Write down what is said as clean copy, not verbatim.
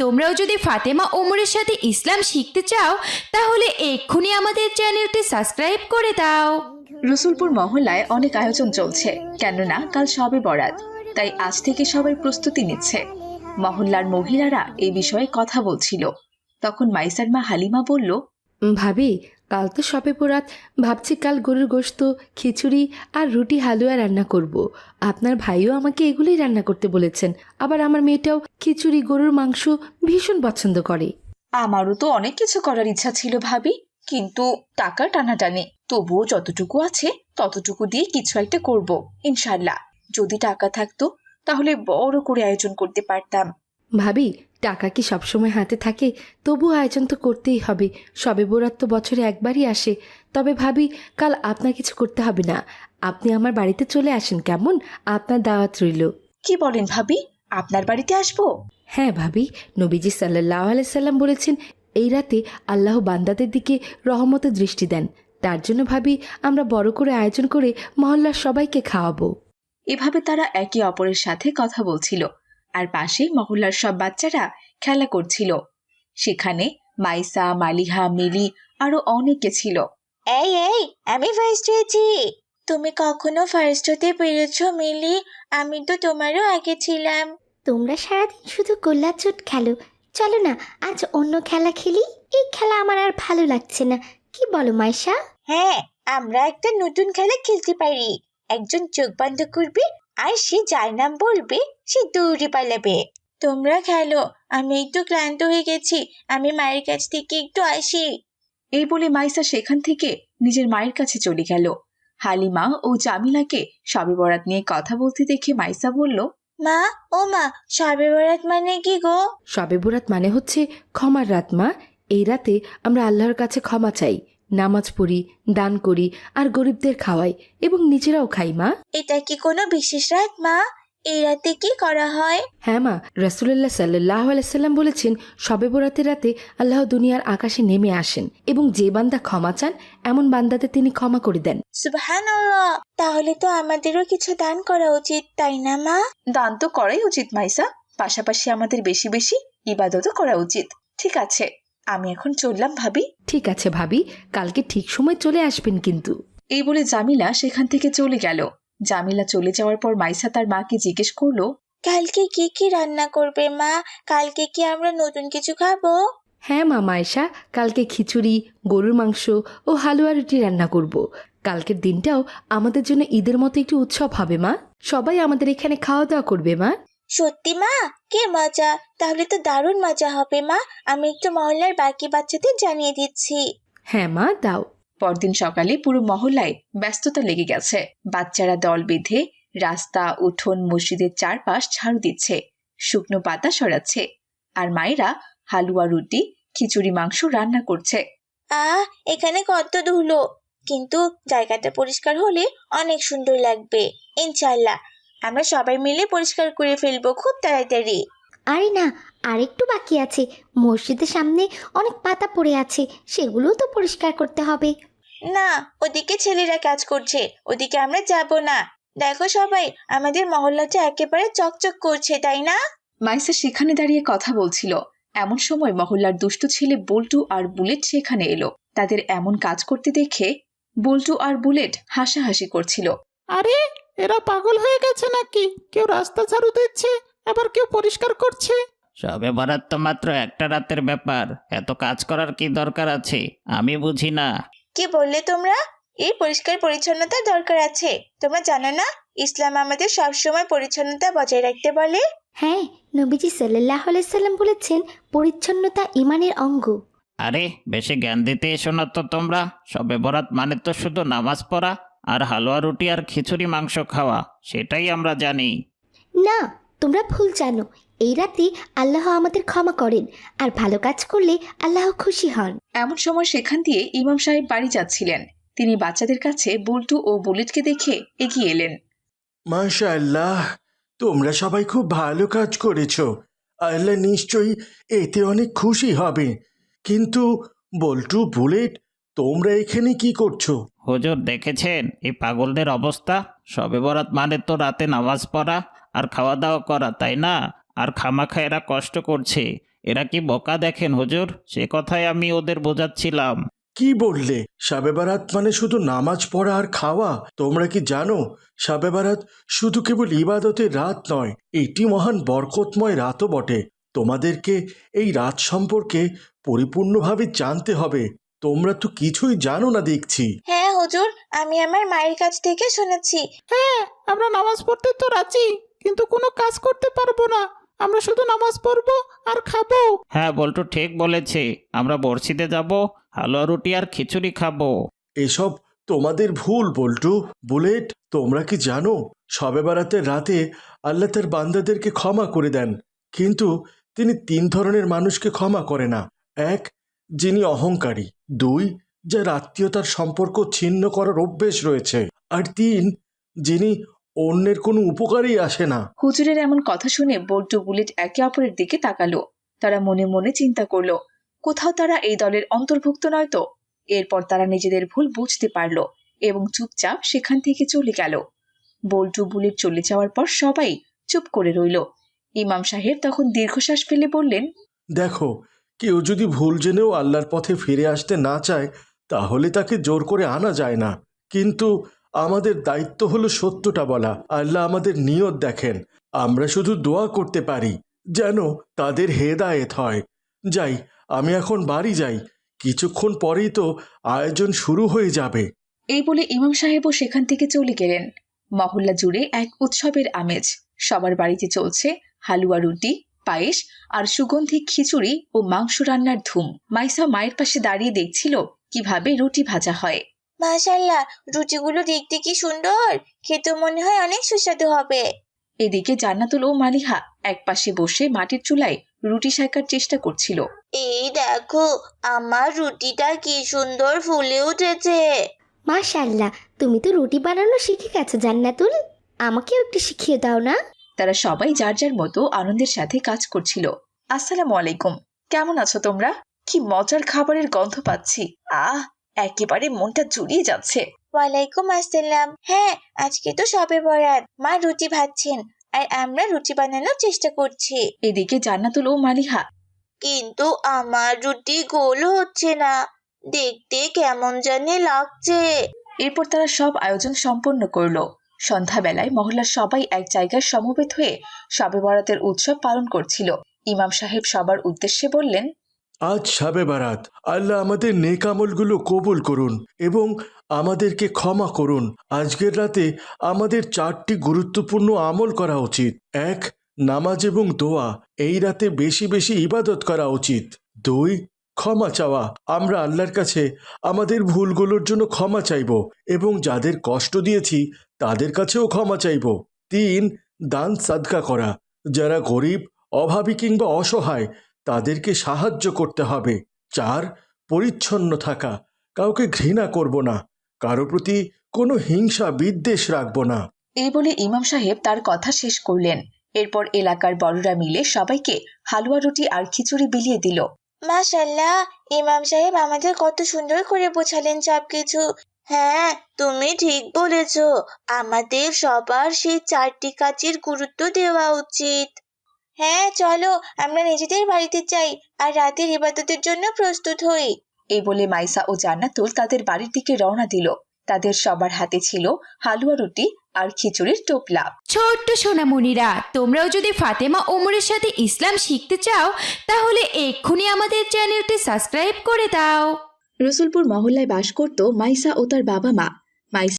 তোমরাও যদি ফাতেমা ওমরের সাথে ইসলাম শিখতে চাও তাহলে এক্ষুনি আমাদের চ্যানেলটি সাবস্ক্রাইব করে দাও। রসুলপুর মহল্লায় অনেক আয়োজন চলছে, কেননা কাল শবে বরাত, তাই আজ থেকে সবাই প্রস্তুতি নিচ্ছে। মহল্লার মহিলারা এই বিষয়ে কথা বলছিল। তখন মাইসার মা হালিমা বলল, ভাবি, কাল তো শবে বরাত, ভাবছি কাল গরুর গোশত, খিচুড়ি আর রুটি হালুয়া রান্না করব। আপনার ভাইও আমাকে এগুলোই রান্না করতে বলেছেন। আবার আমার মেয়েটাও খিচুড়ি, গরুর মাংস ভীষণ পছন্দ করে। আমারও তো অনেক কিছু করার ইচ্ছা ছিল ভাবি, কিন্তু টাকা টানাটানি। তবুও যতটুকু আছে ততটুকু দিয়ে কিছু একটা করব ইনশাল্লাহ। যদি টাকা থাকতো তাহলে বড় করে আয়োজন করতে পারতাম। ভাবি, টাকা কি সবসময় হাতে থাকে? তবু আয়োজন তো করতেই হবে। শবে বরাত তো বছরে একবারই আসে। তবে ভাবি, কাল আপনার কিছু করতে হবে না। আপনি আমার বাড়িতে চলে আসেন, কেমন? আপনার দাওয়াত রইল। কি বলেন ভাবি, আপনার বাড়িতে আসবো? হ্যাঁ ভাবি, নবীজি সাল্লাল্লাহু আলাইহি সাল্লাম বলেছেন, এই রাতে আল্লাহ বান্দাদের দিকে রহমতের দৃষ্টি দেন। তার জন্য ভাবি, আমরা বড় করে আয়োজন করে মহল্লার সবাইকে খাওয়াবো। এভাবে তারা একে অপরের সাথে কথা বলছিল, আর পাশে মহল্লার সব বাচ্চারা খেলা করছিল। সেখানে মাইসা, মালিহা, মিলি আরো অনেকে ছিল। এই এই, আমি ফার্স্ট হয়েছি। তুমি কখনো ফার্স্ট হতে পেরেছো মিলি? আমি তো তোমারও আগে ছিলাম। তোমরা সারাদিন শুধু গোল্লাছুট খেলো, চলো না আজ অন্য খেলা খেলি। এই খেলা আমার আর ভালো লাগছে না, কি বলো মাইশা? হ্যাঁ, আমরা একটা নতুন খেলা খেলতে পারি। একজন চোখ বন্ধ করবে আর সে যার নাম বলবে সে দৌড়ে পালাবে। তোমরা খেলো, আমি একটু ক্লান্ত হয়ে গেছি, আমি মায়ের কাছ থেকে একটু আসি। এই বলে মাইসা সেখান থেকে নিজের মায়ের কাছে চলে গেল। হালিমা ও জামিলাকে শবে বরাত নিয়ে কথা বলতে দেখে মাইসা বলল, মা, ও মা, শবে বরাত মানে কি গো? শবে বরাত মানে হচ্ছে ক্ষমার রাত মা। এই রাতে আমরা আল্লাহর কাছে ক্ষমা চাই, নামাজ পড়ি, দান করি আর গরিবদের খাওয়াই এবং নিজেরাও খাই মা। এটা কি কোনো বিশেষ রাত মা? এই রাতে কি করা হয়? হ্যাঁ মা, রাসূলুল্লাহ সাল্লাল্লাহু আলাইহি সাল্লাম বলেছেন, শবে বরাতের রাতে আল্লাহ দুনিয়ার আকাশে নেমে আসেন এবং যে বান্দা ক্ষমা চান এমন বান্দাদের তিনি ক্ষমা করে দেন। সুবহানাল্লাহ, তাহলে তো আমাদেরও কিছু দান করা উচিত, তাই না মা? দান তো করাই উচিত মাইসা, পাশাপাশি আমাদের বেশি বেশি ইবাদতও করা উচিত। ঠিক আছে, আমি এখন চললাম ভাবি। ঠিক আছে ভাবি, কালকে ঠিক সময় চলে আসবেন কিন্তু। এই বলে জামিলা সেখান থেকে চলে গেল। জামিলা চলে যাওয়ার পর মাইসা তার মাকে জিজ্ঞেস করলো, কালকে কি কি রান্না করবে মা? কালকে কি আমরা নতুন কিছু খাবো? হ্যাঁ মা মায়েশা, কালকে খিচুড়ি, গরুর মাংস ও হালুয়া রুটি রান্না করব। কালকের দিনটাও আমাদের জন্য ঈদের মতো একটু উৎসব হবে মা। সবাই আমাদের এখানে খাওয়া দাওয়া করবে মা। সত্যি মা, কি মজা! তাহলে তো দারুণ মজা হবে মা। আমি একটু মহল্লার বাকি বাচ্চাদের জানিয়ে দিচ্ছি। হ্যাঁ মা, দাও। পরদিন সকালে পুরো মহল্লায় ব্যস্ততা লেগে গেছে। বাচ্চারা দল বেঁধে রাস্তা, উঠোন, মসজিদের চারপাশ ঝাড়ু দিচ্ছে, শুকনো পাতা সরাচ্ছে, আর মায়েরা হালুয়া, রুটি, খিচুড়ি, মাংস রান্না করছে। এখানে কত ধুলো, কিন্তু জায়গাটা পরিষ্কার হলে অনেক সুন্দর লাগবে ইনশাআল্লাহ। আমরা সবাই মিলে পরিষ্কার করে ফেলবো খুব তাড়াতাড়ি। আরে না, আরেকটু বাকি আছে। মসজিদের সামনে অনেক পাতা পড়ে আছে, সেগুলোও তো পরিষ্কার করতে হবে। না, ওদিকে ছেলেরা কাজ করছে, ওদিকে আমরা যাব না। দেখো সবাই, আমাদের মহল্লাটা একেবারে চকচক করছে, তাই না? মাইসা সেখানে দাঁড়িয়ে কথা বলছিল। এমন সময় মহল্লার দুষ্টু ছেলে বল্টু আর বুলেট সেখানে এলো। তাদের এমন কাজ করতে দেখে বল্টু আর বুলেট হাসাহাসি করছিল। আরে, এরা পাগল হয়ে গেছে নাকি? কেউ রাস্তা ঝাড়ু দিচ্ছে, আবার কেউ পরিষ্কার করছে। শবে বরাত তো মাত্র একটা রাতের ব্যাপার, এত কাজ করার কি দরকার আছে? আমি বুঝি না। কি বললে তোমরা? এই পরিষ্কার পরিচ্ছন্নতার দরকার আছে? তোমরা জানো না ইসলাম আমাদের সবসময় পরিচ্ছন্নতা বজায় রাখতে বলে? হ্যাঁ, নবীজি সাল্লাল্লাহু আলাইহি সাল্লাম বলেছেন, পরিচ্ছন্নতা ঈমানের অঙ্গ। আরে, বেশি জ্ঞান দিতে এসো না তো তোমরা। শবে বরাত মানে তো শুধু নামাজ পড়া আর হালুয়া রুটি আর খিচুড়ি মাংস খাওয়া, সেটাই আমরা জানি। না, তোমরা ভুল জানো। এই রাতে আল্লাহ আমাদের ক্ষমা করেন, আর ভালো কাজ করলে আল্লাহ খুশি হন। এমন সময় সেখান দিয়ে ইমাম সাহেব বাড়ি যাচ্ছিলেন। তিনি বাচ্চাদের কাছে বল্টু ও বুলেটকে দেখে এগিয়ে এলেন। মাশাআল্লাহ, তোমরা সবাই খুব ভালো কাজ করেছো। আল্লাহ নিশ্চয়ই এতে অনেক খুশি হবে। কিন্তু বল্টু, বুলেট, তোমরা এখানে কি করছো? হুজুর, দেখেছেন এই পাগলদের অবস্থা? শবে বরাত মানে তো রাতে নামাজ পড়া আর খাওয়া দাওয়া করা, তাই না? আর খামাখা এরা কষ্ট করছে। এরা কি বোকা দেখেন হুজুর, সে কথাই আমি ওদের বোঝাচ্ছিলাম। কি বললে? শবে বারাত মানে শুধু নামাজ পড়া আর খাওয়া? তোমরা কি জানো শবে বারাত শুধু কেবল ইবাদতের রাত নয়, এটি মহান বরকতময় রাতও বটে। তোমাদেরকে এই রাত সম্পর্কে পরিপূর্ণভাবে জানতে হবে। তোমরা তো কিছুই জানো না দেখছি। হ্যাঁ হুজুর, আমি আমার মায়ের কাছ থেকে শুনেছি। হ্যাঁ, আমরা নামাজ পড়তে তো রাজি, কিন্তু কোনো কাজ করতে পারবো না। আমরা শুধু নামাজ পড়বো আর খাবো। হ্যাঁ, বল্টু ঠিক বলেছে। আমরা বড়শিতে যাব, হালুয়া রুটি আর খিচুড়ি খাবো। এসব তোমাদের ভুল বল্টু। বুলেট, তোমরা কি জানো শবে বারাতের রাতে আল্লাহ তার বান্দাদেরকে ক্ষমা করে দেন, কিন্তু তিনি 3 ধরনের মানুষকে ক্ষমা করে না। 1, যিনি অহংকারী। 2, যার আত্মীয়তার সম্পর্ক ছিন্ন করার অভ্যেস রয়েছে। আর 3, যিনি অন্যের কোনো উপকারেই আসে না। হুজুরের এমন কথা শুনে বল্টু বুলেট একে অপরের দিকে তাকালো। তারা মনে মনে চিন্তা করলো, কোথাও তারা এই দলের অন্তর্ভুক্ত নয় তো। এরপর তারা নিজেদের ভুল বুঝতে পারলো এবং চুপচাপ সেখান থেকে চলে গেল। বল্টু বুলেট চলে যাওয়ার পর সবাই চুপ করে রইল। ইমাম সাহেব তখন দীর্ঘশ্বাস ফেলে বললেন, দেখো, কেউ যদি ভুল জেনেও আল্লাহর পথে ফিরে আসতে না চায়, তাহলে তাকে জোর করে আনা যায় না। কিন্তু আমাদের দায়িত্ব হলো সত্যটা বলা। আল্লাহ আমাদের নিয়ত দেখেন। আমরা শুধু দোয়া করতে পারি যেন তাদের হেদায়েত হয়। যাই, আমি এখন বাড়ি যাই। কিছুক্ষণ পরেই তো আয়োজন শুরু হয়ে যাবে। এই বলে ইমাম সাহেবও সেখান থেকে চলে গেলেন। মহল্লা জুড়ে এক উৎসবের আমেজ। সবার বাড়িতে চলছে হালুয়া রুটি, পায়েস আর সুগন্ধি খিচুড়ি ও মাংস রান্নার ধুম। মাইসা মায়ের পাশে দাঁড়িয়ে দেখছিল কিভাবে রুটি ভাজা হয়। মাশাআল্লাহ, রুটিগুলো দেখতে কি সুন্দর, খেতে মনে হয় অনেক সুস্বাদু হবে। এদিকে জান্নাতুল ও মালিহা একপাশে বসে মাটির চুলায় রুটি সেকার চেষ্টা করছিল। এই দেখো, আমার রুটিটা কি সুন্দর ফুলে উঠেছে। মাশাআল্লাহ, তুমি তো রুটি বানানো শিখে গেছো জান্নাতুল। আমাকেও একটু শিখিয়ে দাও না? তারা সবাই যার যার মতো আনন্দের সাথে কাজ করছিল। আসসালামু আলাইকুম, কেমন আছো তোমরা? কি মজার খাবারের গন্ধ পাচ্ছি। একেবারে মনটা জুড়িয়ে যাচ্ছে। ওয়ালাইকুম আসসালাম। হ্যাঁ, আজকে তো শবে বরাত, মা রুটি ভাজছেন আর আমরা রুটি বানানোর চেষ্টা করছি। এদিকে জান্নাতুল ও মালিহা, কিন্তু আমার রুটি গোল হচ্ছে না, দেখতে কেমন জানি লাগছে। এরপর তারা সব আয়োজন সম্পন্ন করলো। সন্ধ্যাবেলায় মহল্লার সবাই এক জায়গায় সমবেত হয়ে শবে বরাতের উৎসব পালন করছিল। ইমাম সাহেব সবার উদ্দেশ্যে বললেন, আজ শবে বারাত। আল্লাহ আমাদের নেক আমলগুলো কবুল করুন এবং আমাদেরকে ক্ষমা করুন। আজকের রাতে আমাদের 4টি গুরুত্বপূর্ণ আমল করা উচিত। 1, নামাজ এবং দোয়া। এই রাতে বেশি বেশি ইবাদত করা উচিত। 2, ক্ষমা চাওয়া। আমরা আল্লাহর কাছে আমাদের ভুলগুলোর জন্য ক্ষমা চাইব এবং যাদের কষ্ট দিয়েছি তাদের কাছেও ক্ষমা চাইব। 3, দান সাদকা করা। যারা গরিব, অভাবী কিংবা অসহায় তাদেরকে সাহায্য করতে হবে। 4, পরিচ্ছন্ন থাকা। কাউকে ঘৃণা করব না, কারো প্রতি কোনো হিংসা বিদ্বেষ রাখব না। এই বলে ইমাম সাহেব তার কথা শেষ করলেন। এরপর এলাকার বড়রা মিলে সবাইকে হালুয়া রুটি আর খিচুড়ি বিলিয়ে দিল। মাশাআল্লাহ, ইমাম সাহেব আমাদের কত সুন্দর করে বোঝালেন সবকিছু। হ্যাঁ, তুমি ঠিক বলেছ, আমাদের সবার সেই 4টি কাজের গুরুত্ব দেওয়া উচিত। হ্যাঁ, চলো আমরা নিজেদের বাড়িতে যাই আর রাতের ইবাদতের জন্য প্রস্তুত হই। এই বলে মাইসা ও জান্নাতুল তাদের বাড়ির দিকে রওনা দিল। তাদের সবার হাতে ছিল হালুয়া রুটি আর খিচুড়ির টোপলা। ছোট্ট সোনামণিরা, তোমরাও যদি ফাতেমা ওমরের সাথে ইসলাম শিখতে চাও তাহলে এক্ষুনি আমাদের চ্যানেলটি সাবস্ক্রাইব করে দাও। রসুলপুর মহল্লায় বাস করত মাইসা ও তার বাবা মা। মাইসা